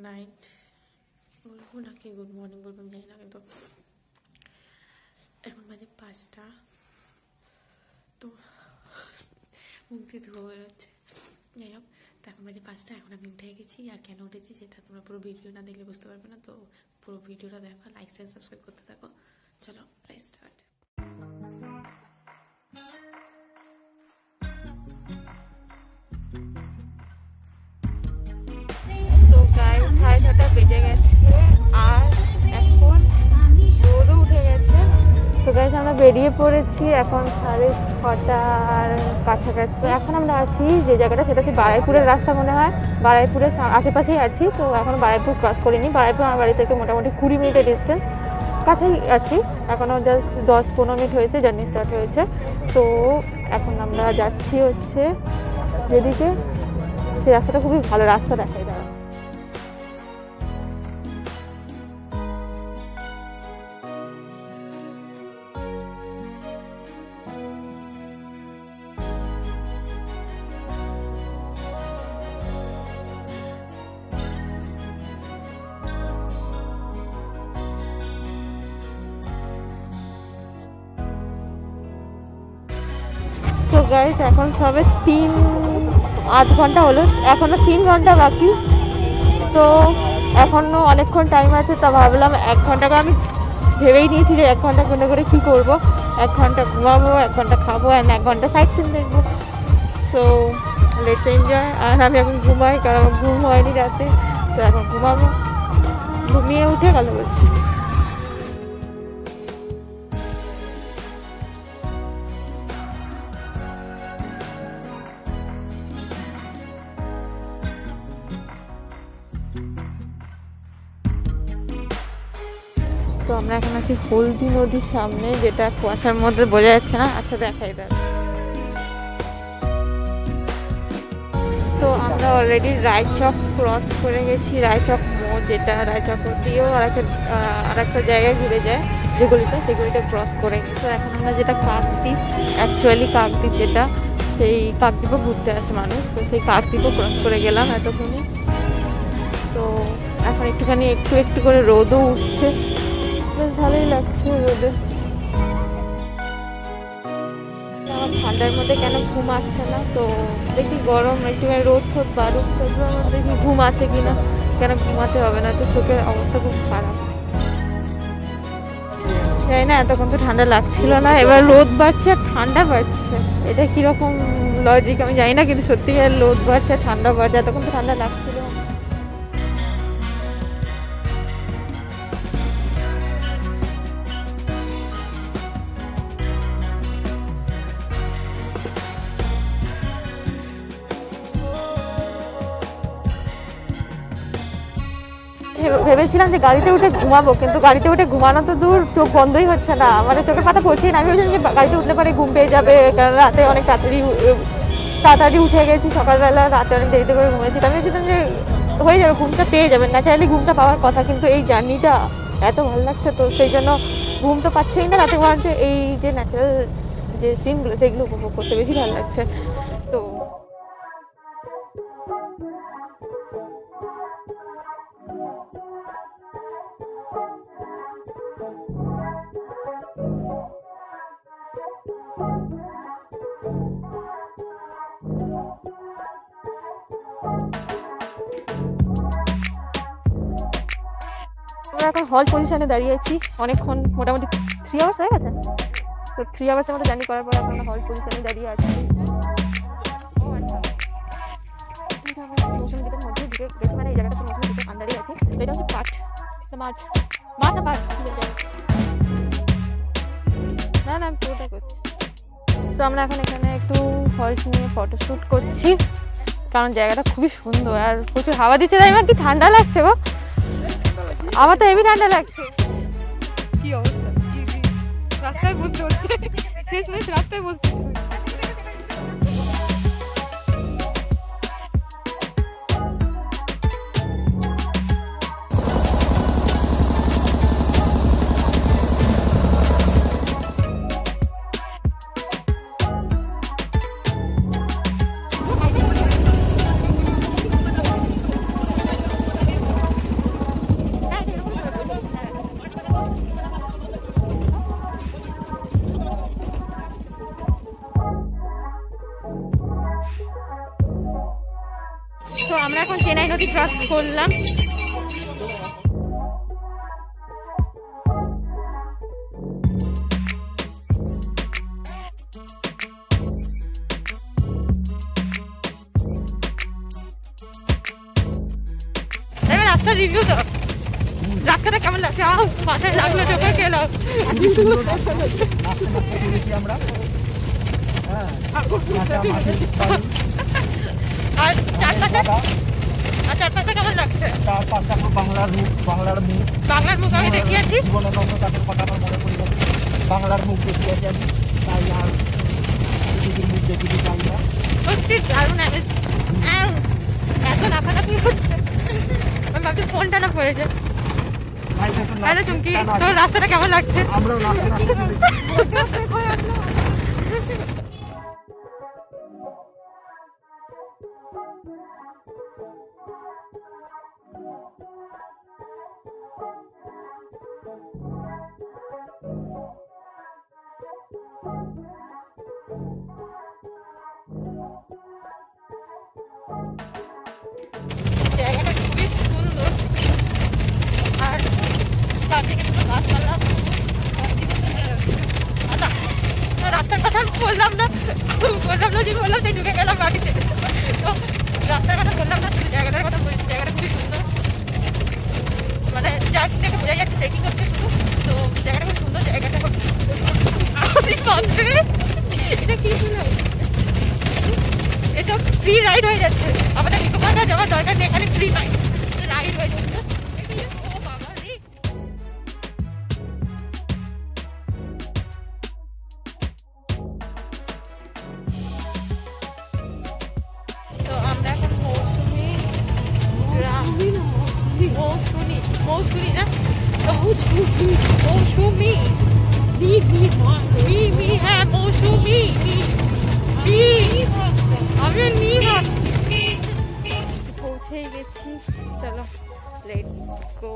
Night বলবো নাকি good morning বলবো আমি জানি না, কিন্তু এখন বাজে 5টা। তো মুখ দিয়ে ধোয়া বেরোচ্ছে, যাই হোক। তো এখন বাজে 5টা, এখন আমি উঠে গেছি। আর কেন উঠেছি সেটা তোমরা পুরো ভিডিও না দেখলে বুঝতে পারবে না, তো পুরো ভিডিওটা দেখো, লাইক শেয়ার সাবস্ক্রাইব করতে থাকো। চলো লেটস স্টার্ট। তো গাইস 6:30 বেজে গেছে আর এখন রোদও উঠে গেছে। তো গাইস আমরা বেরিয়ে পড়েছি, এখন 6:30 কাছাকাছি। এখন আমরা আছি যে জায়গাটা, সেটা হচ্ছে বারাইপুরের রাস্তা মনে হয়, বারাইপুরের আশেপাশেই আছি। তো এখন বারাইপুর ক্রস করিনি, বারাইপুর আমার বাড়ি থেকে মোটামুটি 20 মিনিটের ডিস্টেন্স, কাছেই আছি। এখনও জাস্ট 10-15 মিনিট হয়েছে জার্নি স্টার্ট হয়েছে। তো এখন আমরা যাচ্ছি হচ্ছে যেদিকে, সেই রাস্তাটা খুবই ভালো রাস্তা দেখায় দাঁড়া। তো গাইস এখন সবে 3-8 ঘন্টা হলো, এখনো 3 ঘন্টা বাকি। তো এখনো অনেকক্ষণ টাইম আছে। তা ভাবলাম 1 ঘন্টা করে, আমি ভেবেই নিয়েছি যে 1 ঘন্টা করে কী করবো। 1 ঘন্টা ঘুমাবো, 1 ঘন্টা খাবো, অ্যান্ড 1 ঘন্টা সাইট সিন দেখবো। So let's enjoy. আর আমি এখন ঘুমাই, কারণ আমার ঘুম হয়নি রাতে। তো এখন ঘুমাবো, ঘুমিয়ে উঠে কথা বলছি। তো আমরা এখন আছি হলদি নদীর সামনে, যেটা কুয়াশার মধ্যে বোঝা যাচ্ছে না। আচ্ছা দেখাই দেখ। তো আমরা অলরেডি রায়চক ক্রস করে গেছি, রায়চক মোড়, যেটা রায়চক দিয়েও আর একটা জায়গায় ঘুরে যায়, যেগুলিতে সেগুলিতে ক্রস করে গেছি। তো এখন আমরা যেটা কাকদ্বীপ, অ্যাকচুয়ালি কাকদ্বীপ যেটা, সেই কাকদ্বীপও ঘুরতে আসে মানুষ। তো সেই কাকদ্বীপও ক্রস করে গেলাম এতক্ষণে। তো এখন একটু করে রোদও উঠছে, বেশ ভালোই লাগছে রোদে। আমার ঠান্ডার মধ্যে কেন ঘুম আসছে না, তো দেখি গরম একটুখানি রোদ ফোদ বাড়ুক, তারপর আমার দেখি ঘুম আসে কিনা। কেন ঘুমাতে হবে না, তো চোখের অবস্থা খুব খারাপ। জানি না, এতক্ষণ তো ঠান্ডা লাগছিল না, এবার রোদ বাড়ছে আর ঠান্ডা বাড়ছে। এটা কিরকম লজিক আমি জানি না, কিন্তু সত্যিকার রোদ বাড়ছে আর ঠান্ডা বাড়ছে। এতক্ষণ তো ঠান্ডা লাগছিল। ভেবেছিলাম যে গাড়িতে উঠে ঘুমাবো, কিন্তু গাড়িতে উঠে ঘুমানো তো দূর, চোখ বন্ধই হচ্ছে না, মানে চোখের পাতা পড়ছেই না। আমি ভেবেছিলাম যে গাড়িতে উঠলে পরে ঘুম পেয়ে যাবে, কারণ রাতে অনেক তাড়াতাড়ি উঠে গেছি, সকালবেলা রাতে অনেক দেরিতে করে ঘুমিয়েছি। আমি ভেবেছিলাম যে হয়ে যাবে, ঘুমটা পেয়ে যাবে, ন্যাচারালি ঘুমটা পাওয়ার কথা। কিন্তু এই জার্নিটা এত ভালো লাগছে, তো সেই জন্য ঘুম তো পাচ্ছেই না রাতে, বরঞ্চ এই যে ন্যাচারাল যে সিনগুলো সেগুলো উপভোগ করতে বেশি ভালো লাগছে। তো আমরা এখন হল পজিশনে দাঁড়িয়ে আছি অনেকক্ষণ, মোটামুটি 3 আওয়ার্স হয়ে গেছে। তো 3 আওয়ার্সের মতো জার্নি করার পর এখন হল পজিশনে দাঁড়িয়ে আছি। মৌসুমী দ্বীপের মধ্যে ঢুকে গেছি, মানে এই জায়গাটা মৌসুমী দ্বীপের আন্ডারেই আছে। তো এটা হচ্ছে মাঠ না আমি পুরোটা করছি। তো আমরা এখন এখানে একটু হল্ট নিয়ে ফটোশ্যুট করছি, কারণ জায়গাটা খুবই সুন্দর আর প্রচুর হাওয়া দিচ্ছে। তাই আমার কি ঠান্ডা লাগছে গো, আমার তো হেভি ঠান্ডা লাগছে। কি অবস্থা, রাস্তায় বসতে হচ্ছে, শেষমেশ রাস্তায় বসতে হচ্ছে। তো আমরা এখন চেনাই নদী ক্রস করলাম। রাস্তা রিভিউ তো, রাস্তাটা কেমন লাগছে? মাথায় লাগলো, চোখে গেলাম। আর চারপাশে কেমন লাগছে? বাংলার মুখ আমি দেখিয়েছি, বাংলার মুখ দেখিয়েছি আমি, তাই আর মুখ দেখিতে চাই না। সত্যি দারুণ, এত লাফালাফি হচ্ছে আমি ভাবছি ফোনটা না পড়ে যায়। হ্যালো চুমকি, তোর রাস্তাটা কেমন লাগছে? জায়গাটা খুবই সুন্দর, আর চারদিকে দুটো গাছপালা। রাস্তার কথা বললাম না যে বললাম সেই ঢুকে গেলাম বাড়িতে। তো রাস্তার কথা বললাম না, শুধু জায়গাটার কথা বলছি। জায়গাটা খুবই সুন্দর, মানে জার্কিং থেকে বোঝা যাচ্ছে ট্রেকিং হচ্ছে শুধু। তো জায়গাটা খুব সুন্দর। জায়গাটা এটা কি শুনলাম, এসব ফ্রি রাইড হয়ে যাচ্ছে। আমাদের নিকোপাটা যাওয়ার দরকার নেই, এখানে ফ্রি রাইড হয়ে যাচ্ছে। তো আমরা এখন মৌসুমি না, মৌসুমি হ্যাঁ মৌসুমি, আমি নি ভাবছি। পৌঁছেই গেছি, চলো লেটস গো।